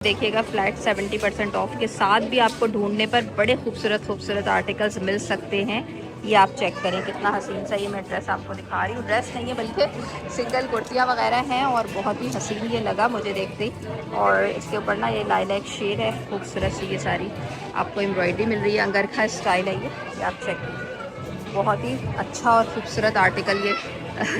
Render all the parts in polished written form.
देखिएगा flat 70% of के साथ भी आपको ढूंढने पर बड़े खूबसूरत खूबसूरत आर्टिकल्स मिल सकते हैं। ये आप चेक करें कितना हसीन सा ये मैं ड्रेस आपको दिखा रही हूँ। ड्रेस नहीं है बल्कि सिंगल कुर्तियाँ वगैरह हैं और बहुत ही हसीन ये लगा मुझे देखते ही। और इसके ऊपर ना ये लाइलैक शेड है, खूबसूरत सी ये सारी आपको एम्ब्रॉयडरी मिल रही है, अंगरखा स्टाइल है ये आप चेक कीजिए। बहुत ही अच्छा और ख़ूबसूरत आर्टिकल ये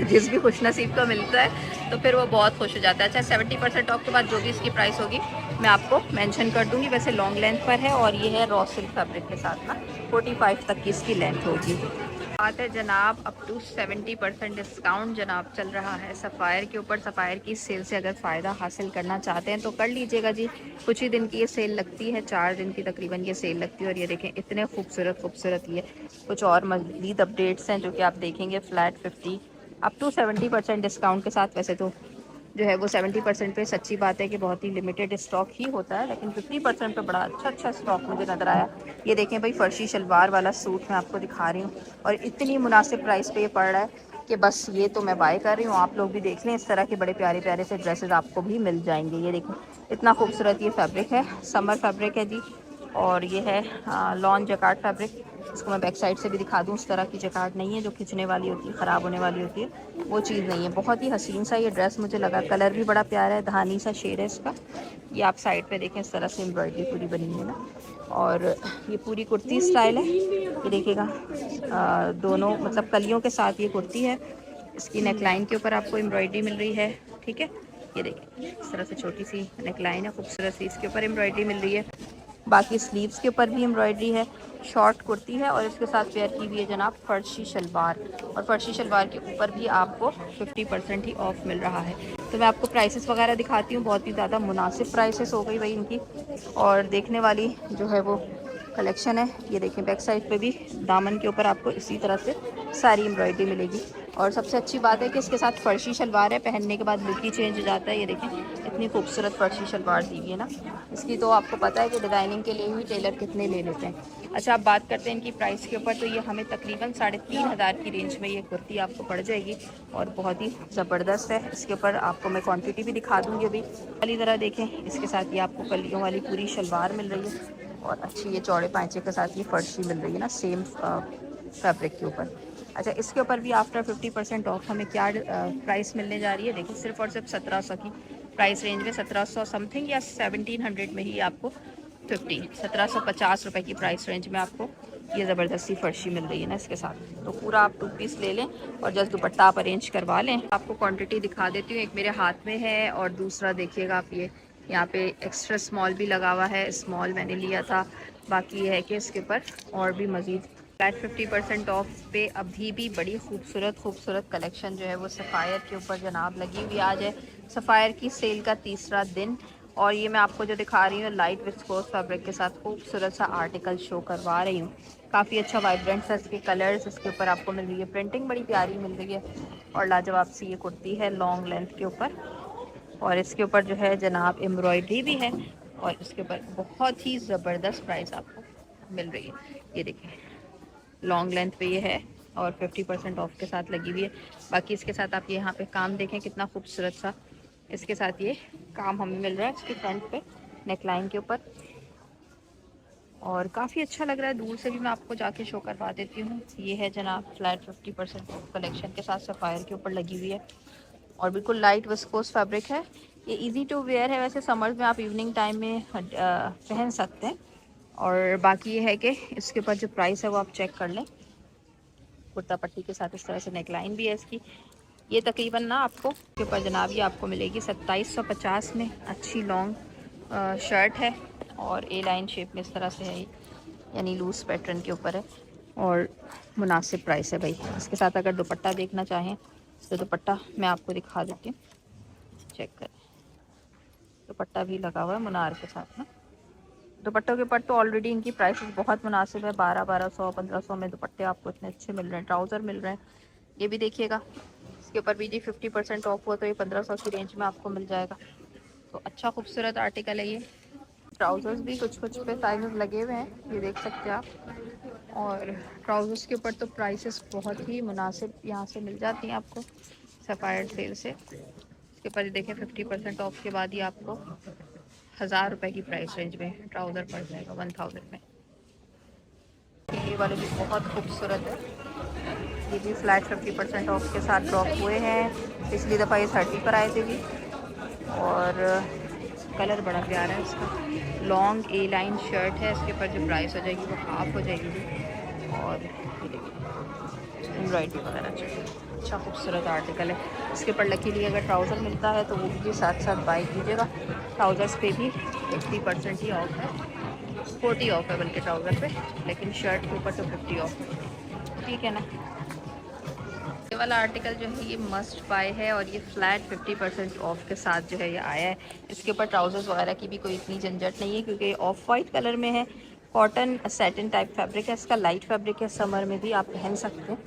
जिस भी खुश नसीब को मिलता है तो फिर वो बहुत खुश हो जाता है। अच्छा 70% ऑफ के बाद जो भी इसकी प्राइस होगी मैं आपको मेंशन कर दूंगी। वैसे लॉन्ग लेंथ पर है और ये है रॉ सिल्क फैब्रिक के साथ ना 45 तक की इसकी लेंथ होगी। बात है जनाब अप टू 70% डिस्काउंट जनाब चल रहा है सफ़ायर के ऊपर। सफ़ायर की सेल से अगर फ़ायदा हासिल करना चाहते हैं तो कर लीजिएगा जी। कुछ ही दिन की ये सेल लगती है, 4 दिन की तकरीबन ये सेल लगती है। और ये देखें इतने खूबसूरत खूबसूरत ये कुछ और मज़ीद अपडेट्स हैं जो कि आप देखेंगे। फ्लैट 50 अप टू 70% डिस्काउंट के साथ। वैसे तो जो है वो 70% पे सच्ची बात है कि बहुत ही लिमिटेड स्टॉक ही होता है, लेकिन 50% पे बड़ा अच्छा स्टॉक मुझे नज़र आया। ये देखें भाई फर्शी शलवार वाला सूट मैं आपको दिखा रही हूँ और इतनी मुनासिब प्राइस पे ये पड़ रहा है कि बस ये तो मैं बाय कर रही हूँ। आप लोग भी देख लें, इस तरह के बड़े प्यारे प्यारे से ड्रेसेस आपको भी मिल जाएंगे। ये देखें इतना खूबसूरत ये फैब्रिक है, समर फैब्रिक है जी। और ये है लॉन जैकार्ड फैब्रिक। इसको मैं बैक साइड से भी दिखा दूँ। उस तरह की जैकार्ड नहीं है जो खिंचने वाली होती है, ख़राब होने वाली होती है, वो चीज़ नहीं है। बहुत ही हसीन सा ये ड्रेस मुझे लगा, कलर भी बड़ा प्यारा है, धानी सा शेड है इसका। ये आप साइड पे देखें इस तरह से एम्ब्रॉयडरी पूरी बनी है ना। और ये पूरी कुर्ती स्टाइल है। ये देखिएगा दोनों मतलब कलियों के साथ ये कुर्ती है। इसकी नेकलाइन के ऊपर आपको एम्ब्रॉयडरी मिल रही है, ठीक है। ये देखिए इस तरह से छोटी सी नेकलाइन है, खूबसूरत सी इसके ऊपर एम्ब्रॉयडरी मिल रही है। बाकी स्लीव्स के ऊपर भी एम्ब्रॉयडरी है। शॉर्ट कुर्ती है और इसके साथ पेयर की हुई है जनाब फर्शी शलवार। और फर्शी शलवार के ऊपर भी आपको 50% ही ऑफ मिल रहा है। तो मैं आपको प्राइसेस वगैरह दिखाती हूँ। बहुत ही ज़्यादा मुनासिब प्राइसेस हो गई भाई इनकी। और देखने वाली जो है वो कलेक्शन है। ये देखें बैक साइड पे भी दामन के ऊपर आपको इसी तरह से सारी एम्ब्रॉयडरी मिलेगी। और सबसे अच्छी बात है कि इसके साथ फर्शी शलवार है, पहनने के बाद लुक ही चेंज हो जाता है। ये देखें इतनी खूबसूरत फर्शी शलवार दी हुई है ना। इसकी तो आपको पता है कि डिज़ाइनिंग के लिए भी टेलर कितने ले लेते हैं। अच्छा आप बात करते हैं इनकी प्राइस के ऊपर, तो ये हमें तकरीबन 3,500 की रेंज में ये कुर्ती आपको पड़ जाएगी और बहुत ही ज़बरदस्त है। इसके ऊपर आपको मैं क्वांटिटी भी दिखा दूँगी अभी। वाली तरह देखें इसके साथ ये आपको कलियों वाली पूरी शलवार मिल रही है और अच्छी ये चौड़े पांचे के साथ ये फर्शी मिल रही है ना सेम फैब्रिक के ऊपर। अच्छा इसके ऊपर भी आफ्टर 50% ऑफ हमें क्या प्राइस मिलने जा रही है। देखिए सिर्फ और सिर्फ 1700 की प्राइस रेंज में, 1700 समथिंग या 1700 में ही आपको 1750 रुपये की प्राइस रेंज में आपको ये ज़बरदस्ती फर्शी मिल रही है ना इसके साथ। तो पूरा आप 2 पीस ले लें और जस्ट दुपट्टा आप अरेंज करवा लें। आपको क्वांटिटी दिखा देती हूँ, एक मेरे हाथ में है और दूसरा देखिएगा आप ये यहाँ पे एक्स्ट्रा स्मॉल भी लगा हुआ है, स्मॉल मैंने लिया था। बाकी ये है कि इसके ऊपर और भी मज़ीद फ्लैट 50% ऑफ पे अभी भी बड़ी खूबसूरत खूबसूरत कलेक्शन जो है वो सफ़ायर के ऊपर जनाब लगी हुई। आज है सफ़ायर की सेल का तीसरा दिन और ये मैं आपको जो दिखा रही हूँ लाइट विस्कोस फैब्रिक के साथ खूबसूरत सा आर्टिकल शो करवा रही हूँ। काफ़ी अच्छा वाइब्रेंट सा इसके कलर्स इसके ऊपर आपको मिल रही है, प्रिंटिंग बड़ी प्यारी मिल रही है और लाजवाब सी ये कुर्ती है लॉन्ग लेंथ के ऊपर। और इसके ऊपर जो है जनाब एम्ब्रॉयडरी भी है और इसके ऊपर बहुत ही ज़बरदस्त प्राइस आपको मिल रही है। ये देखिए लॉन्ग लेंथ पे ये है और 50% ऑफ के साथ लगी हुई है। बाकी इसके साथ आप यहाँ पे काम देखें कितना खूबसूरत सा इसके साथ ये काम हमें मिल रहा है इसके फ्रंट पे नेकलाइन के ऊपर और काफ़ी अच्छा लग रहा है। दूर से भी मैं आपको जाके शो करवा देती हूँ। ये है जनाब फ्लैट 50% ऑफ कलेक्शन के साथ सफ़ायर के ऊपर लगी हुई है और बिल्कुल लाइट विस्कोस फैब्रिक है। ये इजी टू वेयर है, वैसे समर्स में आप इवनिंग टाइम में पहन सकते हैं। और बाकी ये है कि इसके ऊपर जो प्राइस है वो आप चेक कर लें। कुर्ता पट्टी के साथ इस तरह से नेकलाइन भी है इसकी। ये तकरीबन ना आपको के ऊपर जनाब ये आपको मिलेगी 2750 में। अच्छी लॉन्ग शर्ट है और ए लाइन शेप में इस तरह से है, यानी लूज पैटर्न के ऊपर है और मुनासिब प्राइस है भाई। इसके साथ अगर दुपट्टा देखना चाहें तो दुपट्टा मैं आपको दिखा देती हूँ, चेक करें। दुपट्टा भी लगा हुआ है मुनार के साथ ना। दुपट्टों के ऊपर तो ऑलरेडी इनकी प्राइसेस बहुत मुनासिब है, 1200 1500 में दुपट्टे आपको इतने अच्छे मिल रहे हैं, ट्राउज़र मिल रहे हैं। ये भी देखिएगा इसके ऊपर भी जी 50% ऑफ हुआ तो ये 1500 की रेंज में आपको मिल जाएगा। तो अच्छा खूबसूरत आर्टिकल है ये। ट्राउज़र्स भी कुछ कुछ पे साइजेस लगे हुए हैं, ये देख सकते हैं आप। और ट्राउज़र्स के ऊपर तो प्राइसेस बहुत ही मुनासिब यहाँ से मिल जाती हैं आपको सफ़ायर सेल से। इसके ऊपर देखें 50% ऑफ के बाद ही आपको 1000 रुपये की प्राइस रेंज में ट्राउज़र पड़ जाएगा 1000 में। ये वाले भी बहुत खूबसूरत है, ये भी फ्लैट 50% ऑफ के साथ ड्रॉप हुए हैं। पिछली दफ़ा ये 30 पर आए थे भी, और कलर बड़ा प्यारा है इसका। लॉन्ग ए लाइन शर्ट है, इसके ऊपर जो प्राइस हो जाएगी वो हाफ हो जाएगी। और एम्ब्रॉयडरी वगैरह चाहिए, अच्छा खूबसूरत आर्टिकल है। इसके ऊपर लकीली अगर ट्राउज़र मिलता है तो वो भी साथ साथ बाय कीजिएगा। ट्राउज़र्स पे भी 50% ही ऑफ है, 40 ऑफ है बल्कि ट्राउज़र पे, लेकिन शर्ट के ऊपर तो 50 ऑफ है, ठीक है ना। ये वाला आर्टिकल जो है ये मस्ट बाय है, और ये फ्लैट 50% ऑफ के साथ जो है ये आया है। इसके ऊपर ट्राउजर्स वगैरह की भी कोई इतनी झंझट नहीं है, क्योंकि ऑफ वाइट कलर में है, कॉटन सैटिन टाइप फैब्रिक है इसका, लाइट फैब्रिक है, समर में भी आप पहन सकते हैं।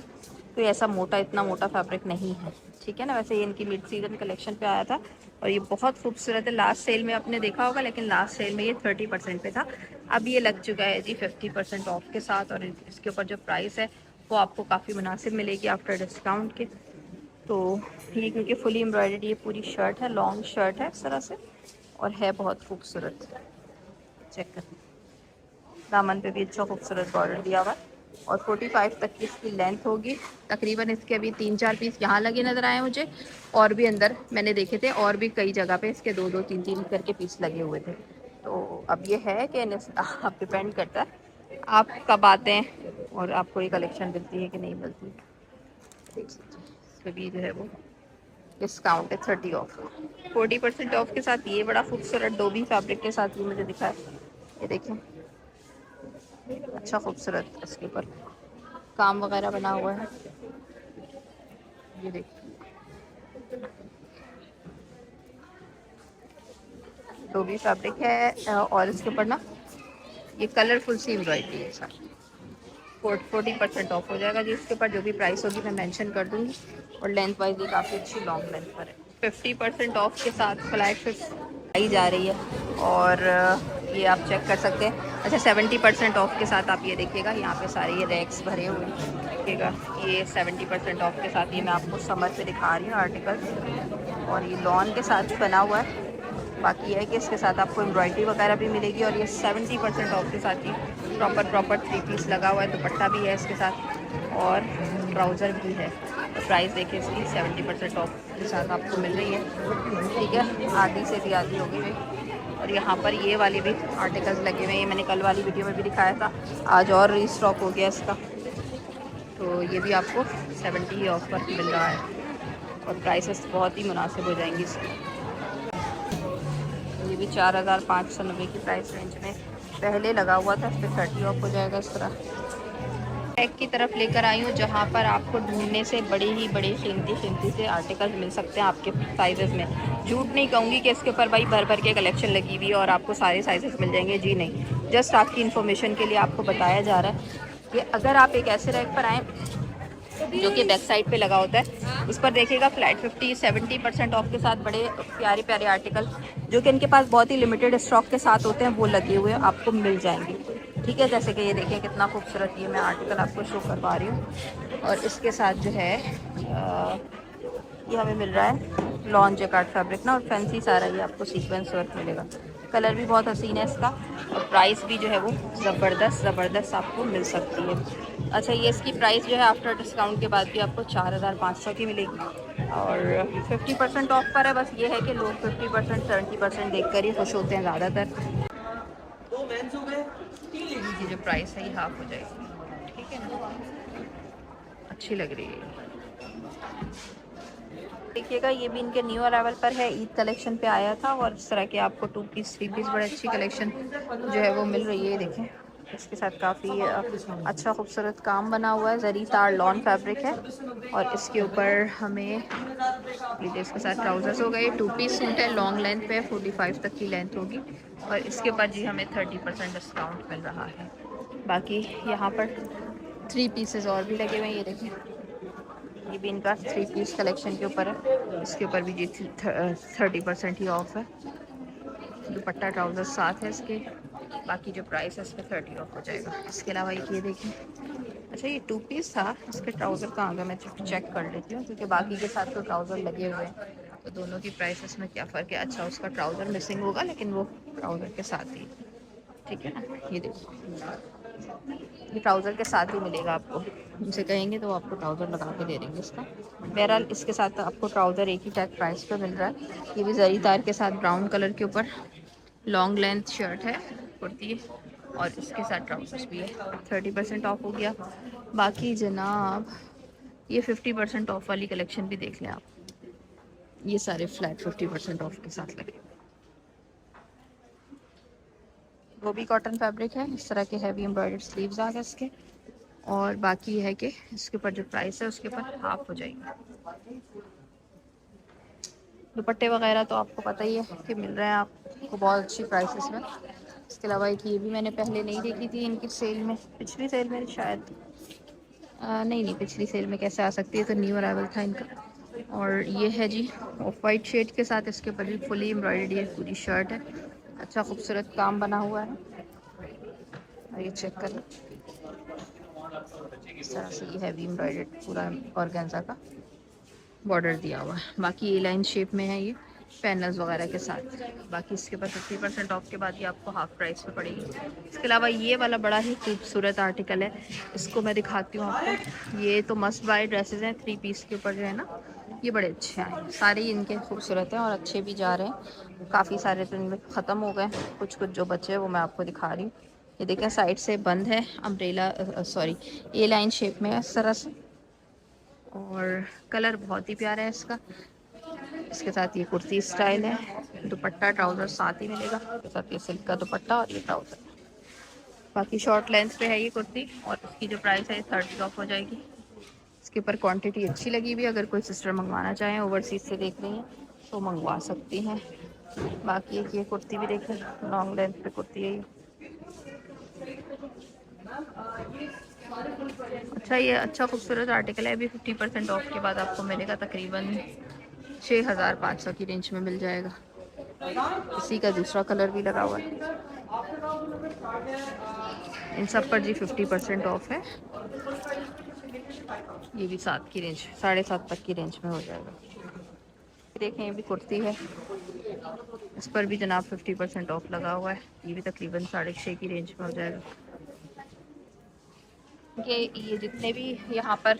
कोई ऐसा मोटा, इतना मोटा फैब्रिक नहीं है, ठीक है ना। वैसे ये इनकी मिड सीजन कलेक्शन पे आया था, और ये बहुत खूबसूरत है। लास्ट सेल में आपने देखा होगा, लेकिन लास्ट सेल में ये 30% पे था, अब ये लग चुका है जी 50% ऑफ के साथ। और इसके ऊपर जो प्राइस है वो आपको काफ़ी मुनासिब मिलेगी आफ्टर डिस्काउंट के। तो ये क्योंकि फुली एम्ब्रॉयडर्ड ये पूरी शर्ट है, लॉन्ग शर्ट है इस तरह से, और है बहुत खूबसूरत। चेक कर, दामन पे भी अच्छा खूबसूरत बॉर्डर दिया हुआ है, और 45 तक की इसकी लेंथ होगी तकरीबन। इसके अभी 3-4 पीस यहाँ लगे नज़र आए मुझे, और भी अंदर मैंने देखे थे, और भी कई जगह पे इसके 2-2, 3-3 करके पीस लगे हुए थे। तो अब ये है कि आप डिपेंड करता है आप कब आते हैं और आपको ये कलेक्शन मिलती है कि नहीं मिलती। देख लीजिए, इस पर भी जो है वो डिस्काउंट है, 30 ऑफ, 40% ऑफ के साथ। ये बड़ा खूबसूरत डोबी फैब्रिक के साथ ये मुझे दिखा है, ये देखें, अच्छा खूबसूरत इसके ऊपर काम वगैरह बना हुआ है, ये देखिए डोबी फैब्रिक है। और इसके ऊपर ना ये कलरफुल सी एम्ब्रॉयडरी है साथ। 40% ऑफ हो जाएगा जी। इसके ऊपर जो भी प्राइस होगी मैं मेंशन कर दूंगी, और लेंथ वाइज ये काफ़ी अच्छी लॉन्ग लेंथ पर है। 50% ऑफ के साथ फ्लैट 50 आई जा रही है, और ये आप चेक कर सकते हैं। अच्छा, 70% ऑफ के साथ आप ये देखिएगा, यहाँ पे सारे ये रैक्स भरे हुए हैं, देखिएगा ये 70% ऑफ के साथ। ये मैं आपको समर पे दिखा रही हूँ आर्टिकल, और ये लॉन के साथ भी बना हुआ है। बाकी ये है कि इसके साथ आपको एम्ब्रॉयडरी वगैरह भी मिलेगी, और ये 70% ऑफ के साथ ही प्रॉपर 3 पीस लगा हुआ है। दुपट्टा भी है इसके साथ, और ट्राउज़र भी है। तो प्राइस देखिए इसकी 70% ऑफ के साथ आपको मिल रही है, ठीक है, आधी से भी आधी हो गई भाई। और यहाँ पर ये वाले भी आर्टिकल्स लगे हुए हैं, ये मैंने कल वाली वीडियो में भी दिखाया था, आज और रीस्टॉक हो गया इसका। तो ये भी आपको 70 ही ऑफ पर मिल रहा है, और प्राइसेस बहुत ही मुनासिब हो जाएंगी इसकी। ये भी 4590 की प्राइस रेंज में पहले लगा हुआ था, इस पर 30 ऑफ हो जाएगा इस तरह। बैग की तरफ लेकर आई हूँ, जहाँ पर आपको ढूंढने से बड़े ही बड़े कीमती से आर्टिकल्स मिल सकते हैं आपके साइजेस में। झूठ नहीं कहूँगी कि इसके ऊपर भाई भर भर के कलेक्शन लगी हुई है और आपको सारे साइजेस मिल जाएंगे, जी नहीं। जस्ट आपकी इन्फॉर्मेशन के लिए आपको बताया जा रहा है कि अगर आप एक ऐसे रैक पर आएँ जो कि बैक साइड पे लगा होता है, उस पर देखिएगा फ्लैट 50-70% ऑफ के साथ बड़े प्यारे प्यारे आर्टिकल, जो कि इनके पास बहुत ही लिमिटेड स्टॉक के साथ होते हैं, वो लगे हुए आपको मिल जाएंगे, ठीक है। जैसे कि ये देखिए कितना खूबसूरत ये मैं आर्टिकल आपको शो करवा रही हूँ, और इसके साथ जो है ये हमें मिल रहा है लॉन जैकार्ड फैब्रिक ना, और फैंसी सारा ये आपको सीक्वेंस वर्क मिलेगा। कलर भी बहुत हसीन है इसका, और प्राइस भी जो है वो ज़बरदस्त आपको मिल सकती है। अच्छा, ये इसकी प्राइस जो है आफ्टर डिस्काउंट के बाद भी आपको 4500 की मिलेगी, और 50% ऑफ पर है। बस ये है कि लोग 50% 70% देख कर ही खुश होते हैं ज़्यादातर। इसकी जो प्राइस है ये हाफ हो जाएगी, ठीक है ना, अच्छी लग रही है। देखिएगा ये भी इनके न्यू अराइवल पर है, ईद कलेक्शन पे आया था, और इस तरह के आपको 2 पीस 3 पीस बड़ी अच्छी कलेक्शन जो है वो मिल रही है। देखें इसके साथ काफ़ी अच्छा खूबसूरत काम बना हुआ है, जरी तार लॉन फैब्रिक है, और इसके ऊपर हमें लीजिए इसके साथ ट्राउजर्स हो गए। 2 पीस सूट है, लॉन्ग लेंथ पे 45 तक की लेंथ होगी, और इसके ऊपर जी हमें 30% डिस्काउंट मिल रहा है। बाकी यहाँ पर 3 पीसेस और भी लगे हुए हैं, ये देखें, ये भी इनका 3 पीस कलेक्शन के ऊपर है, इसके ऊपर भी जी 30% ही ऑफ है। दुपट्टा ट्राउजर साथ है इसके, बाकी जो प्राइस है इस पर 30 ऑफ हो जाएगा। इसके अलावा ये देखें, अच्छा ये 2 पीस था, इसके ट्राउज़र कहाँ गया मैं चेक कर लेती हूँ, क्योंकि बाकी के साथ तो ट्राउज़र लगे हुए हैं, तो दोनों की प्राइस में क्या फ़र्क है। अच्छा उसका ट्राउज़र मिसिंग होगा, लेकिन वो ट्राउज़र के साथ ही, ठीक है ना। ये देखो, ये ट्राउज़र के साथ ही मिलेगा आपको। उनसे कहेंगे तो आपको ट्राउज़र लगा के दे देंगे इसका। बहरहाल इसके साथ आपको ट्राउज़र एक ही टैग प्राइस पे मिल रहा है। ये भी जरी तार के साथ ब्राउन कलर के ऊपर लॉन्ग लेंथ शर्ट है, कुर्ती है, और इसके साथ ट्राउज़र्स भी है। 30% ऑफ हो गया। बाकी जनाब ये 50% ऑफ वाली कलेक्शन भी देख लें आप। ये सारे फ्लैट 50% ऑफ के साथ लगे। वो भी कॉटन फैब्रिक है, इस तरह के हैवी एम्ब्रॉयडर्ड स्लीव्स आ गए इसके। और बाकी है कि इसके ऊपर जो प्राइस है उसके ऊपर हाफ हो जाएगी। दुपट्टे वगैरह तो आपको पता ही है कि मिल रहे हैं आपको बहुत अच्छी प्राइसेस में। इसके अलावा एक ये भी मैंने पहले नहीं देखी थी इनकी सेल में, पिछली सेल में शायद, नहीं पिछली सेल में कैसे आ सकती है, तो न्यू अराइवल था इनका। और ये है जी ऑफ वाइट शेड के साथ, इसके ऊपर भी फुली एम्ब्रॉयडर्ड ये पूरी शर्ट है। अच्छा खूबसूरत काम बना हुआ है, और ये चेक कर लो, इस तरह से ये हैवी एम्ब्रॉयडर्ड पूरा ऑर्गेन्जा का बॉर्डर दिया हुआ है। बाकी ए लाइन शेप में है ये पैनल्स वगैरह के साथ। बाकी इसके ऊपर 50% ऑफ के बाद ये आपको हाफ प्राइस पे पड़ेगी। इसके अलावा ये वाला बड़ा ही खूबसूरत आर्टिकल है, इसको मैं दिखाती हूँ आपको। ये तो मस्ट बाय ड्रेसेस हैं, 3 पीस के ऊपर जो है ना, ये बड़े अच्छे आए, सारे इनके खूबसूरत हैं और अच्छे भी जा रहे हैं। काफ़ी सारे तो इनमें ख़त्म हो गए, कुछ कुछ जो बचे हैं वो मैं आपको दिखा रही हूँ। ये देखें साइड से बंद है, अम्ब्रेला सॉरी ए लाइन शेप में है इस तरह से, और कलर बहुत ही प्यारा है इसका। इसके साथ ये कुर्ती स्टाइल है, दुपट्टा ट्राउज़र साथ ही मिलेगा, इसके साथ ये सिल्क का दुपट्टा और ये ट्राउज़र। बाकी शॉर्ट लेंथ पे है ये कुर्ती, और इसकी जो प्राइस है 30 ऑफ हो जाएगी। इसके ऊपर क्वांटिटी अच्छी लगी हुई है, अगर कोई सिस्टर मंगवाना चाहें ओवरसीज से देख रही हैं तो मंगवा सकती हैं। बाकी एक ये कुर्ती भी देखें, लॉन्ग लेंथ पे कुर्ती है ये। अच्छा ये अच्छा खूबसूरत आर्टिकल है, अभी 50% ऑफ के बाद आपको मिलेगा तकरीबन 6500 की रेंज में मिल जाएगा। इसी का दूसरा कलर भी लगा हुआ है, इन सब पर जी 50% ऑफ है। ये भी 7 की रेंज, 7.5 तक की रेंज में हो जाएगा। देखें ये भी कुर्ती है, इस पर भी जनाब 50% ऑफ लगा हुआ है, ये भी तकरीबन 6.5 की रेंज में हो जाएगा। ये जितने भी यहाँ पर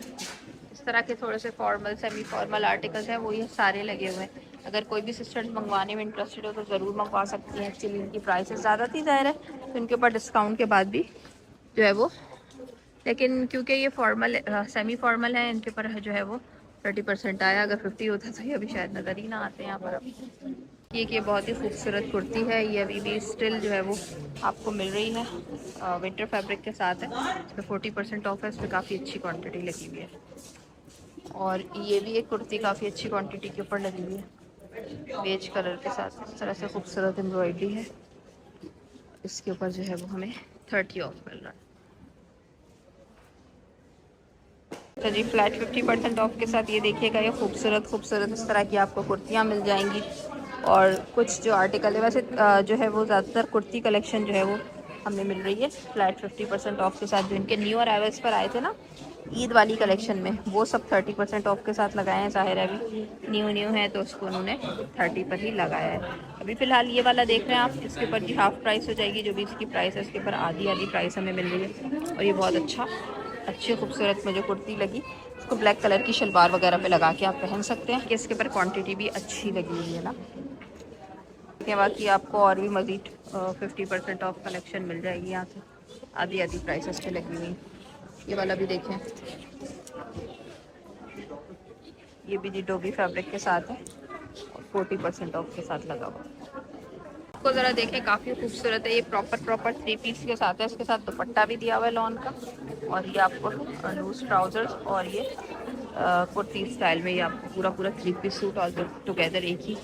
इस तरह के थोड़े से फॉर्मल सेमी फॉर्मल आर्टिकल्स हैं वो ये सारे लगे हुए हैं। अगर कोई भी सिस्टर्स मंगवाने में इंटरेस्टेड हो तो ज़रूर मंगवा सकती हैं। एक्चुअली इनकी प्राइसेस ज़्यादा थी ज़ाहिर है, तो इनके ऊपर डिस्काउंट के बाद भी जो है वो, लेकिन क्योंकि ये फॉर्मल सेमी फॉर्मल है, इनके ऊपर जो है वो 30% आया। अगर 50 होता तो ये अभी शायद नज़र ही ना आते यहाँ पर। अब ये बहुत ही खूबसूरत कुर्ती है, ये अभी भी स्टिल जो है वो आपको मिल रही है, विंटर फैब्रिक के साथ है। इसमें 40% ऑफ है, इसमें काफ़ी अच्छी क्वांटिटी लगी हुई है। और ये भी एक कुर्ती काफ़ी अच्छी क्वांटिटी के ऊपर लगी हुई है, बेज कलर के साथ इस तरह से खूबसूरत एम्ब्रॉयडरी है। इसके ऊपर जो है वो हमें 30 ऑफ मिल रहा है। तो जी फ्लैट 50% ऑफ के साथ ये देखिएगा, ये खूबसूरत इस तरह की आपको कुर्तियाँ मिल जाएंगी। और कुछ जो आर्टिकल है, वैसे जो है वो ज़्यादातर कुर्ती कलेक्शन जो है वो हमें मिल रही है फ्लैट 50% ऑफ के साथ। जो इनके न्यू अराइवल्स पर आए थे ना ईद वाली कलेक्शन में, वो सब 30% ऑफ के साथ लगाए हैं। ज़ाहिर है अभी न्यू है तो उसको उन्होंने 30 पर ही लगाया है। अभी फ़िलहाल ये वाला देख रहे हैं आप, इसके ऊपर जी हाफ़ प्राइस हो जाएगी, जो भी इसकी प्राइस है उसके ऊपर आधी प्राइस हमें मिल रही है। और ये बहुत अच्छी खूबसूरत मुझे कुर्ती लगी, इसको ब्लैक कलर की शलवार वगैरह पे लगा के आप पहन सकते हैं कि इसके ऊपर क्वांटिटी भी अच्छी लगी हुई है ना। के बाकी आपको और भी मज़ीद 50% ऑफ कलेक्शन मिल जाएगी यहाँ से, आधी प्राइसेस पे लगी हुई। ये वाला भी देखें, ये भी जी डोगी फैब्रिक के साथ है और 40% ऑफ के साथ लगा हुआ। इसको ज़रा देखें, काफ़ी खूबसूरत है, ये प्रॉपर 3 पीस के साथ है। इसके साथ दुपट्टा भी दिया हुआ है लॉन का, और ये आपको लूज ट्राउज़र्स और ये कुर्ती स्टाइल में ये आपको पूरा 3 पीस सूट ऑल टुगेदर एक ही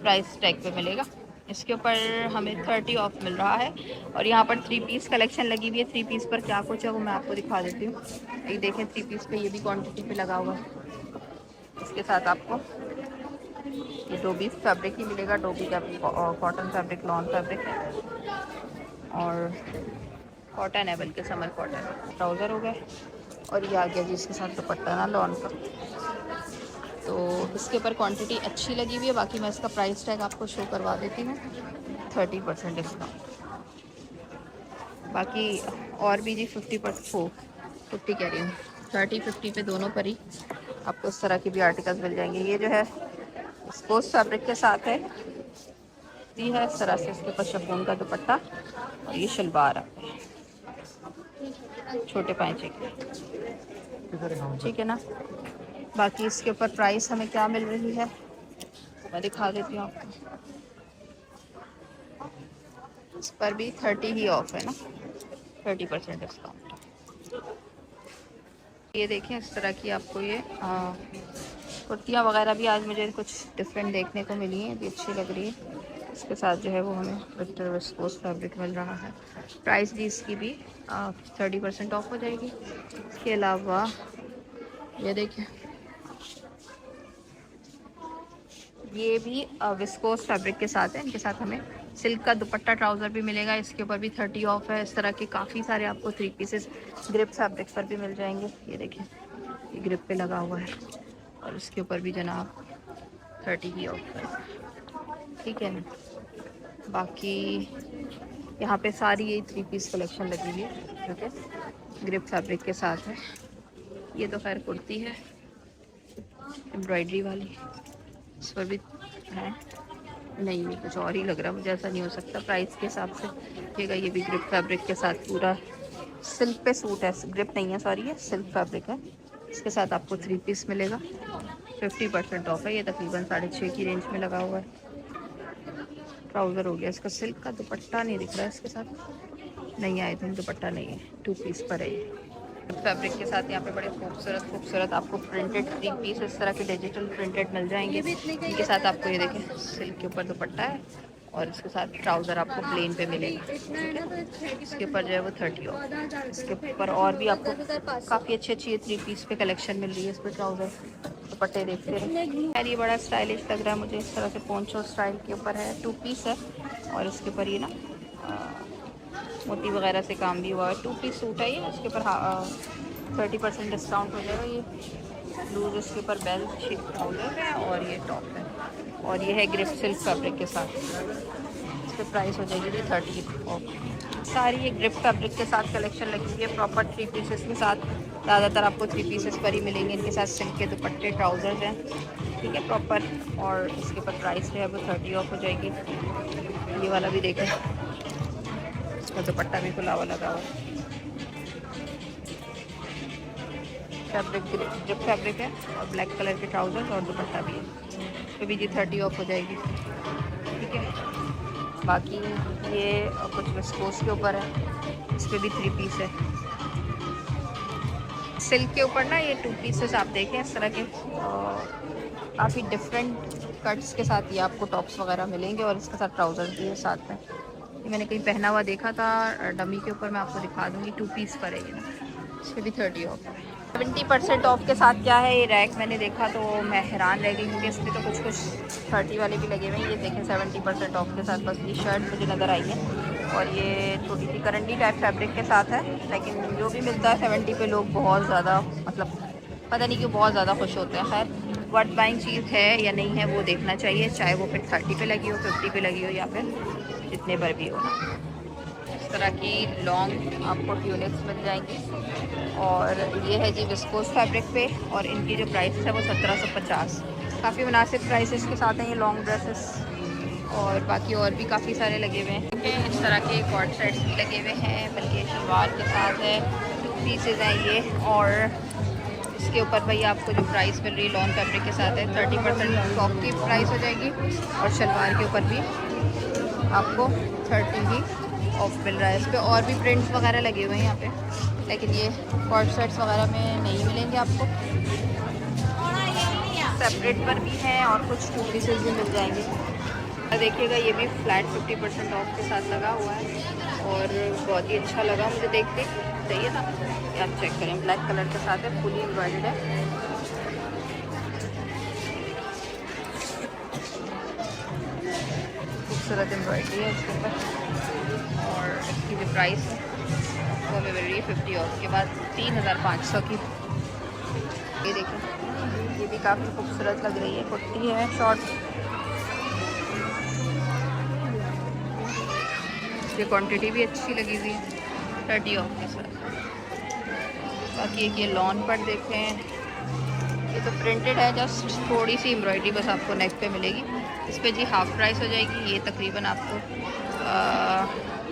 प्राइस टैग पे मिलेगा। इसके ऊपर हमें 30 ऑफ मिल रहा है। और यहाँ पर 3 पीस कलेक्शन लगी हुई है। 3 पीस पर क्या कुछ है वो मैं आपको दिखा देती हूँ। ये देखें 3 पीस पे ये भी क्वांटिटी पे लगा हुआ है। इसके साथ आपको ये डोबी फैब्रिक ही मिलेगा, डोबी का कॉटन फैब्रिक, लॉन फैब्रिक है और कॉटन है, बल्कि समर कॉटन। ट्राउज़र हो गए और ये आ गया जी इसके साथ दुपट्टा ना लॉन का। तो इसके ऊपर क्वांटिटी अच्छी लगी हुई है। बाकी मैं इसका प्राइस टैग आपको शो करवा देती हूँ। 30% डिस्काउंट। बाकी और भी जी 50% 50 कह रही हूँ, 30-50 पे दोनों पर ही आपको इस तरह की भी आर्टिकल्स मिल जाएंगे। ये जो है स्पोर्ट्स फैब्रिक के साथ है, दी है इस तरह से, इसके ऊपर शिफॉन का दुपट्टा और ये शलवार आता है छोटे पांचे के, ठीक है ना। बाकी इसके ऊपर प्राइस हमें क्या मिल रही है मैं दिखा देती हूँ आपको। इस पर भी 30 ही ऑफ है ना, 30% डिस्काउंट। ये देखें इस तरह की आपको ये कुर्तियाँ वगैरह भी आज मुझे कुछ डिफरेंट देखने को मिली हैं, भी अच्छी लग रही है। इसके साथ जो है वो हमें विक्टर विस्कोस फैब्रिक मिल रहा है। प्राइस भी इसकी भी 30% ऑफ हो जाएगी। इसके अलावा ये देखिए, ये भी विस्कोस फैब्रिक के साथ है, इनके साथ हमें सिल्क का दुपट्टा ट्राउज़र भी मिलेगा। इसके ऊपर भी 30 ऑफ है। इस तरह के काफ़ी सारे आपको 3 पीसेस ग्रिप फैब्रिक पर भी मिल जाएंगे। ये देखिए, ये ग्रिप पे लगा हुआ है और इसके ऊपर भी जनाब 30 ही ऑफ है, ठीक है ना। बाकी यहाँ पे सारी यही 3 पीस कलेक्शन लगी हुई है जो कि ग्रिप फैब्रिक के साथ है। ये तो खैर कुर्ती है एम्ब्रॉयडरी वाली, इस पर भी है, नहीं ये कुछ और ही लग रहा है मुझे, ऐसा नहीं हो सकता प्राइस के हिसाब से। देखिएगा ये भी ग्रिप फैब्रिक के साथ पूरा सिल्क पे सूट है, ग्रिप नहीं है सॉरी, ये सिल्क फैब्रिक है। इसके साथ आपको 3 पीस मिलेगा, 50% ऑफ है। ये तकरीबन 6.5 की रेंज में लगा हुआ है। ट्राउज़र हो गया, इसका सिल्क का दुपट्टा नहीं दिख रहा है, इसके साथ नहीं आए थे, दुपट्टा नहीं है, 2 पीस पर है ये फैब्रिक के साथ। यहाँ पे बड़े खूबसूरत आपको प्रिंटेड 3 पीस इस तरह के डिजिटल प्रिंटेड मिल जाएंगे। इनके साथ आपको ये देखें सिल्क के ऊपर दुपट्टा है और इसके साथ ट्राउज़र आपको प्लेन पे मिलेगा, ठीक है। इसके ऊपर जो है वो 30 ऑफ। इसके ऊपर और भी आपको काफ़ी अच्छी 3 पीस पे कलेक्शन मिल रही है। इस पर ट्राउज़र दुपट्टे देखते रहे यार, ये बड़ा स्टाइलिश लग रहा है मुझे, इस तरह से पोंचो स्टाइल के ऊपर है, 2 पीस है और इसके ऊपर ये ना मोती वगैरह से काम भी हुआ है। 2 पीस सूट है ये, इसके ऊपर 30% डिस्काउंट हो जाएगा। ये लूज इसके ऊपर बेल शेप ट्राउज़र है और ये टॉप है और ये है ग्रिप सिल्क फैब्रिक के साथ। इस पर प्राइस हो जाएगी जी 30 ऑफ। सारी ये ग्रिप फैब्रिक के साथ कलेक्शन लगी हुई है प्रॉपर 3 पीसेस के साथ। ज़्यादातर आपको 3 पीसेस पर ही मिलेंगे। इनके साथ सिल्क के दुपट्टे ट्राउज़र्स हैं, ठीक है, प्रॉपर। और इसके ऊपर प्राइस जो है वो 30 ऑफ हो जाएगी। ये वाला भी देखें, इसका दुपट्टा भी खुला हुआ लगा हुआ फैब्रिक, ग्रिप फैब्रिक है और ब्लैक कलर के ट्राउज़र्स और दुपट्टा भी है। तो भी जी 30 ऑफ हो जाएगी, ठीक है। बाकी ये कुछ विस्कोस के ऊपर है, इस पर भी 3 पीस है। सिल्क के ऊपर ना ये 2 पीसेस आप देखें इस तरह के काफ़ी डिफरेंट कट्स के साथ ये आपको टॉप्स वगैरह मिलेंगे और इसके साथ ट्राउज़र्स भी है साथ में। ये मैंने कहीं पहना हुआ देखा था डमी के ऊपर, मैं आपको दिखा दूँगी। 2 पीस पर है ये ना, इस पर भी 30 ऑफ है। 70% ऑफ के साथ क्या है ये रैक मैंने देखा तो मैं हैरान रह गई क्योंकि इस पर तो कुछ 30 वाले भी लगे हुए हैं। ये देखें 70% ऑफ के साथ बस ये शर्ट मुझे नज़र आई है और ये थोड़ी सी करंडी टाइप फैब्रिक के साथ है, लेकिन जो भी मिलता है 70 पे लोग बहुत ज़्यादा मतलब पता नहीं क्यों बहुत ज़्यादा खुश होते हैं। खैर वर्थ बाइंग चीज़ है या नहीं है वो देखना चाहिए, चाहे वो फिर 30 पे लगी हो, 50 पे लगी हो या फिर जितने पर भी हो ना। इस तरह की लॉन्ग आपको ट्यूनिक्स मिल जाएंगी और ये है जी विस्कोस फैब्रिक पे और इनकी जो प्राइस है वो 1750। काफ़ी मुनासिब प्राइसेस के साथ हैं ये लॉन्ग ड्रेसेस। और बाकी और भी काफ़ी सारे लगे हुए हैं, इस तरह के कॉर्ड सेट्स भी लगे हुए हैं, बल्कि शलवार के साथ है, 2 पीसेज हैं ये। और इसके ऊपर भाई आपको जो प्राइस मिल रही है लॉन्ग फैब्रिक के साथ है 30% टॉप की प्राइस हो जाएगी और शलवार के ऊपर भी आपको 30 ही ऑफ मिल रहा है। इस पर और भी प्रिंट्स वगैरह लगे हुए हैं यहाँ पे, लेकिन ये कॉर्ड सेट्स वगैरह में नहीं मिलेंगे आपको। सेपरेट पर भी हैं और कुछ 2 पीसेस भी मिल जाएंगे। देखिएगा ये भी फ्लैट 50% ऑफ के साथ लगा हुआ है और बहुत ही अच्छा लगा मुझे देख के, सही है ना। आप चेक करें, ब्लैक कलर के साथ है, फुली एम्ब्रॉयडर्ड है। खूबसूरत एम्ब्रॉयडरी है इसके ऊपर और इसकी जो प्राइस है वो हमें मिल रही है 50 ऑफ के बाद 3500 की। ये देखें ये भी काफ़ी खूबसूरत लग रही है, कुर्ती है शॉर्ट, मुझे क्वांटिटी भी अच्छी लगी हुई है 30 ऑफ के साथ। बाकी एक ये लॉन पर देखें, ये तो प्रिंटेड है, जस्ट थोड़ी सी एम्ब्रॉयडरी बस आपको नेक पे मिलेगी। इस पर जी हाफ प्राइस हो जाएगी, ये तकरीबन आपको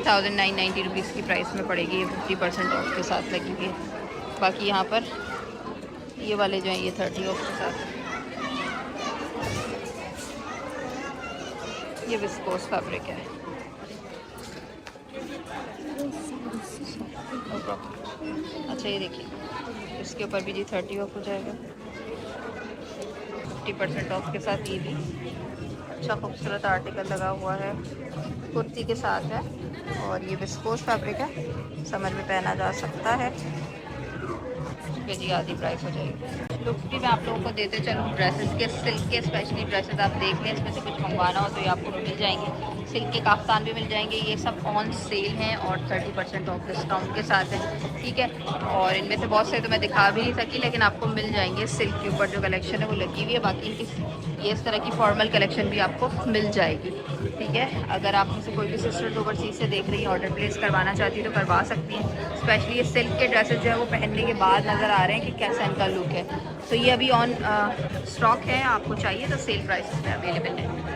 1990 रुपीज़ की प्राइस में पड़ेगी। ये 50% ऑफ के साथ लगी हुई है। बाकी यहाँ पर ये वाले जो हैं ये 30 ऑफ के साथ है। ये विस्कोस फैब्रिक है। अच्छा ये देखिए, इसके ऊपर भी जी 30 ऑफ हो जाएगा, 50% ऑफ के साथ। ये भी अच्छा खूबसूरत आर्टिकल लगा हुआ है, कुर्ती के साथ है और ये विस्कोस फैब्रिक है, समर में पहना जा सकता है। पे जी आधी प्राइस हो जाएगी। लुक्स भी मैं आप लोगों को देते चलूँ ड्रेसेस के, सिल्क के स्पेशली ड्रेसेस आप देख लें, इसमें से कुछ मंगवाना हो तो ये आपको मिल जाएंगे। सिल्क के काफ्तान भी मिल जाएंगे, ये सब ऑन सेल हैं और 30% ऑफ डिस्काउंट के साथ है, ठीक है। और इनमें से बहुत से तो मैं दिखा भी नहीं सकी, लेकिन आपको मिल जाएंगे। सिल्क के ऊपर जो कलेक्शन है वो लगी हुई है। बाकी ये इस तरह की फॉर्मल कलेक्शन भी आपको मिल जाएगी, ठीक है। अगर आप में से कोई भी सिस्टर ओवरसीज से देख रही है, ऑर्डर प्लेस करवाना चाहती है तो करवा सकती हैं। स्पेशली ये सिल्क के ड्रेसेस जो है वो पहनने के बाद नज़र आ रहे हैं कि कैसा इनका लुक है। तो ये अभी ऑन स्टॉक है, आपको चाहिए तो सेल प्राइस में अवेलेबल है।